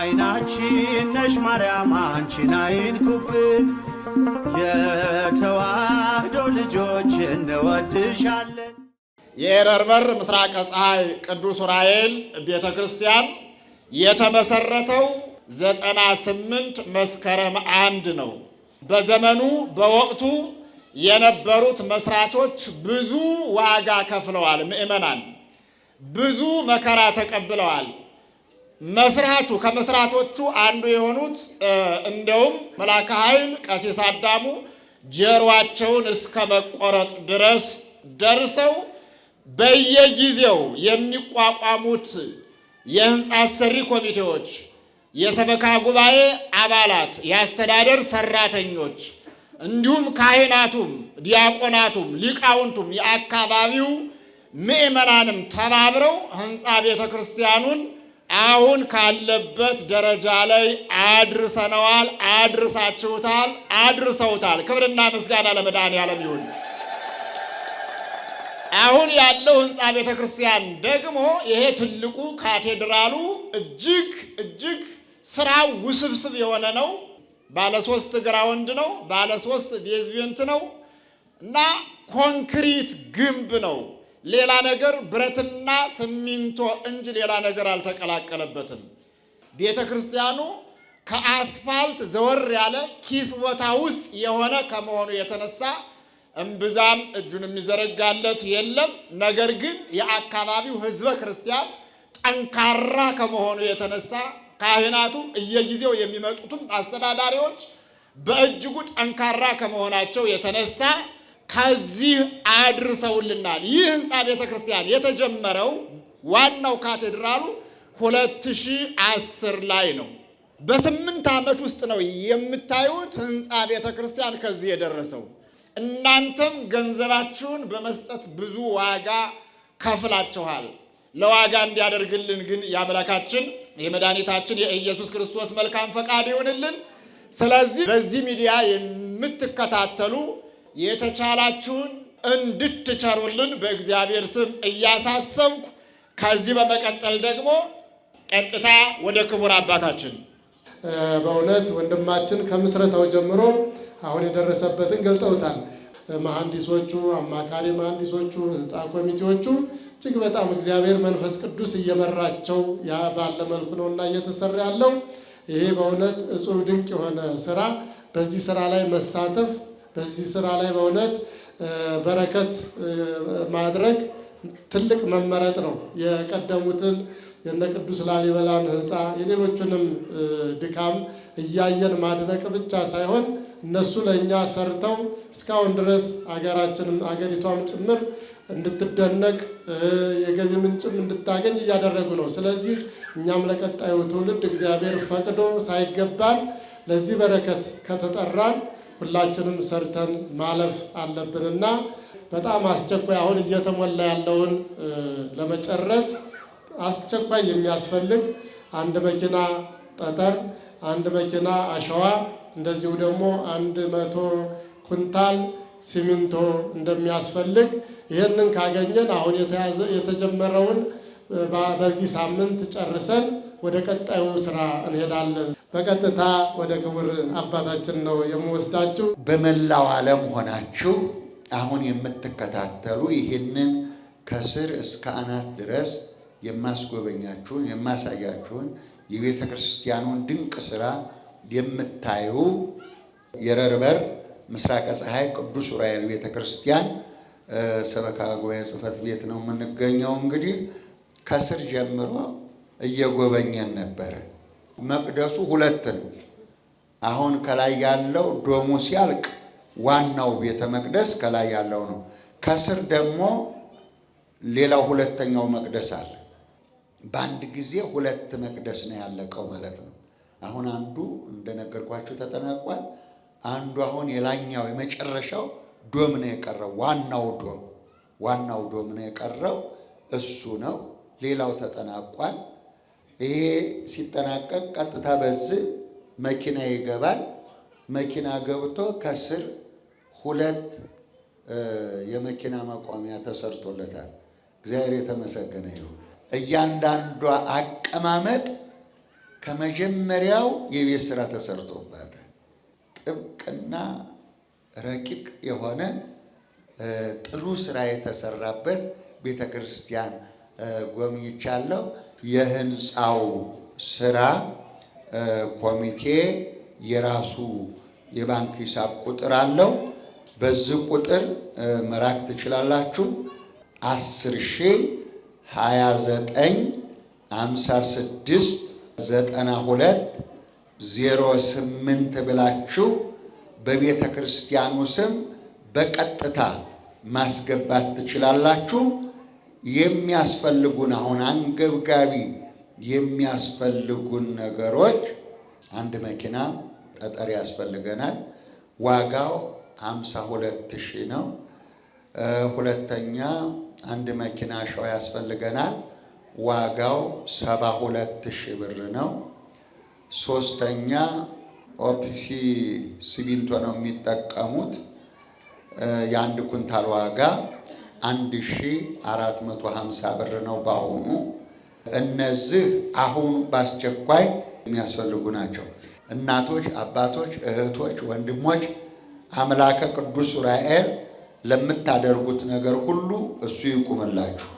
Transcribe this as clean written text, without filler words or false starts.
አይናችን ነሽ ማርያም አንቺን አይንኩብን፣ የተዋህዶ ልጆች እንወድሻለን። የኤረር በር ምስራቀ ፀሐይ ቅዱስ ዑራኤል ቤተ ክርስቲያን የተመሰረተው 98 መስከረም 1 ነው። በዘመኑ በወቅቱ የነበሩት መስራቾች ብዙ ዋጋ ከፍለዋል። ምእመናን ብዙ መከራ ተቀብለዋል። ከመስራቾቹ አንዱ የሆኑት እንደውም መልአከ ኃይል ቀሲስ አዳሙ ጀርዋቸውን እስከ መቆረጥ ድረስ ደርሰው በየጊዜው የሚቋቋሙት የህንፃ አሰሪ ኮሚቴዎች፣ የሰበካ ጉባኤ አባላት፣ የአስተዳደር ሰራተኞች እንዲሁም ካህናቱም፣ ዲያቆናቱም፣ ሊቃውንቱም የአካባቢው ምእመናንም ተባብረው ህንፃ ቤተ ክርስቲያኑን አሁን ካለበት ደረጃ ላይ አድርሰነዋል፣ አድርሳችሁታል፣ አድርሰውታል። ክብርና ምስጋና ለመድኃኔዓለም ይሁን። አሁን ያለው ህንፃ ቤተ ክርስቲያን ደግሞ ይሄ ትልቁ ካቴድራሉ እጅግ ስራው ውስብስብ የሆነ ነው። ባለ 3 ግራውንድ ነው፣ ባለ 3 ቤዝሜንት ነው እና ኮንክሪት ግንብ ነው። ሌላ ነገር ብረትና ሲሚንቶ እንጂ ሌላ ነገር አልተቀላቀለበትም። ቤተ ክርስቲያኑ ከአስፋልት ዘወር ያለ ኪስ ቦታ ውስጥ የሆነ ከመሆኑ የተነሳ እምብዛም እጁን የሚዘረጋለት የለም። ነገር ግን የአካባቢው ህዝበ ክርስቲያን ጠንካራ ከመሆኑ የተነሳ ካህናቱም እየጊዜው የሚመጡትም አስተዳዳሪዎች በእጅጉ ጠንካራ ከመሆናቸው የተነሳ ከዚህ አድርሰውልናል። ይህ ህንፃ ቤተ ክርስቲያን የተጀመረው ዋናው ካቴድራሉ 2010 ላይ ነው። በ8 ዓመት ውስጥ ነው የምታዩት ህንፃ ቤተ ክርስቲያን ከዚህ የደረሰው። እናንተም ገንዘባችሁን በመስጠት ብዙ ዋጋ ከፍላችኋል። ለዋጋ እንዲያደርግልን ግን የአምላካችን የመድኃኒታችን የኢየሱስ ክርስቶስ መልካም ፈቃድ ይሁንልን። ስለዚህ በዚህ ሚዲያ የምትከታተሉ የተቻላችሁን እንድትቸሩልን በእግዚአብሔር ስም እያሳሰብኩ ከዚህ በመቀጠል ደግሞ ቀጥታ ወደ ክቡር አባታችን በእውነት ወንድማችን ከምስረታው ጀምሮ አሁን የደረሰበትን ገልጠውታል። መሐንዲሶቹ፣ አማካሪ መሐንዲሶቹ፣ ህንፃ ኮሚቴዎቹ እጅግ በጣም እግዚአብሔር መንፈስ ቅዱስ እየመራቸው ባለ መልኩ ነውና እየተሰራ ያለው። ይሄ በእውነት እጹብ ድንቅ የሆነ ስራ፣ በዚህ ስራ ላይ መሳተፍ፣ በዚህ ስራ ላይ በእውነት በረከት ማድረግ ትልቅ መመረጥ ነው። የቀደሙትን የነ ቅዱስ ላሊበላን ህንፃ የሌሎቹንም ድካም እያየን ማድነቅ ብቻ ሳይሆን እነሱ ለእኛ ሰርተው እስካሁን ድረስ አገሪቷም ጭምር እንድትደነቅ የገቢ ምንጭም እንድታገኝ እያደረጉ ነው። ስለዚህ እኛም ለቀጣዩ ትውልድ እግዚአብሔር ፈቅዶ ሳይገባን ለዚህ በረከት ከተጠራን ሁላችንም ሰርተን ማለፍ አለብንና በጣም አስቸኳይ አሁን እየተሞላ ያለውን ለመጨረስ አስቸኳይ የሚያስፈልግ 1 መኪና ጠጠር፣ 1 መኪና አሸዋ፣ እንደዚሁ ደግሞ 100 ኩንታል ሲሚንቶ እንደሚያስፈልግ ይህንን ካገኘን አሁን የተጀመረውን በዚህ ሳምንት ጨርሰን ወደ ቀጣዩ ስራ እንሄዳለን። በቀጥታ ወደ ክቡር አባታችን ነው የምወስዳችሁ። በመላው ዓለም ሆናችሁ አሁን የምትከታተሉ ይህንን ከስር እስከ አናት ድረስ የማስጎበኛችሁን የማሳያችሁን የቤተ ክርስቲያኑን ድንቅ ስራ የምታዩ የኤረር በር ምስራቀ ፀሐይ ቅዱስ ዑራኤል ቤተ ክርስቲያን ሰበካ ጉባኤ ጽሕፈት ቤት ነው የምንገኘው። እንግዲህ ከስር ጀምሮ እየጎበኘን ነበረ። መቅደሱ 2 ነው። አሁን ከላይ ያለው ዶሙ ሲያልቅ ዋናው ቤተ መቅደስ ከላይ ያለው ነው። ከስር ደግሞ ሌላው 2ኛው መቅደስ አለ። በአንድ ጊዜ 2 መቅደስ ነው ያለቀው ማለት ነው። አሁን አንዱ እንደነገርኳችሁ ተጠናቋል። አንዱ አሁን የላኛው የመጨረሻው ዶም ነው የቀረው። ዋናው ዶም ነው የቀረው፣ እሱ ነው። ሌላው ተጠናቋል። ይሄ ሲጠናቀቅ ቀጥታ በዚህ መኪና ይገባል። መኪና ገብቶ ከስር 2 የመኪና ማቆሚያ ተሰርቶለታል። እግዚአብሔር የተመሰገነ ይሁን። እያንዳንዷ አቀማመጥ ከመጀመሪያው የቤት ስራ ተሰርቶባታል። ጥብቅና ረቂቅ የሆነ ጥሩ ስራ የተሰራበት ቤተ ክርስቲያን ጎብኝቻለሁ። የህንፃው ስራ ኮሚቴ የራሱ የባንክ ሂሳብ ቁጥር አለው። በዚህ ቁጥር መላክ ትችላላችሁ። 10,029,56,92,08 ብላችሁ በቤተ ክርስቲያኑ ስም በቀጥታ ማስገባት ትችላላችሁ። የሚያስፈልጉን አሁን አንገብጋቢ የሚያስፈልጉን ነገሮች አንድ መኪና ጠጠር ያስፈልገናል። ዋጋው 52,000 ነው። ሁለተኛ አንድ መኪና አሸዋ ያስፈልገናል። ዋጋው 72,000 ብር ነው። ሶስተኛ ኦፒሲ ሲሚንቶ ነው የሚጠቀሙት። የአንድ ኩንታል ዋጋ 1,450 ብር ነው በአሁኑ። እነዚህ አሁን በአስቸኳይ የሚያስፈልጉ ናቸው። እናቶች፣ አባቶች፣ እህቶች፣ ወንድሞች አምላከ ቅዱስ ዑራኤል ለምታደርጉት ነገር ሁሉ እሱ ይቁምላችሁ።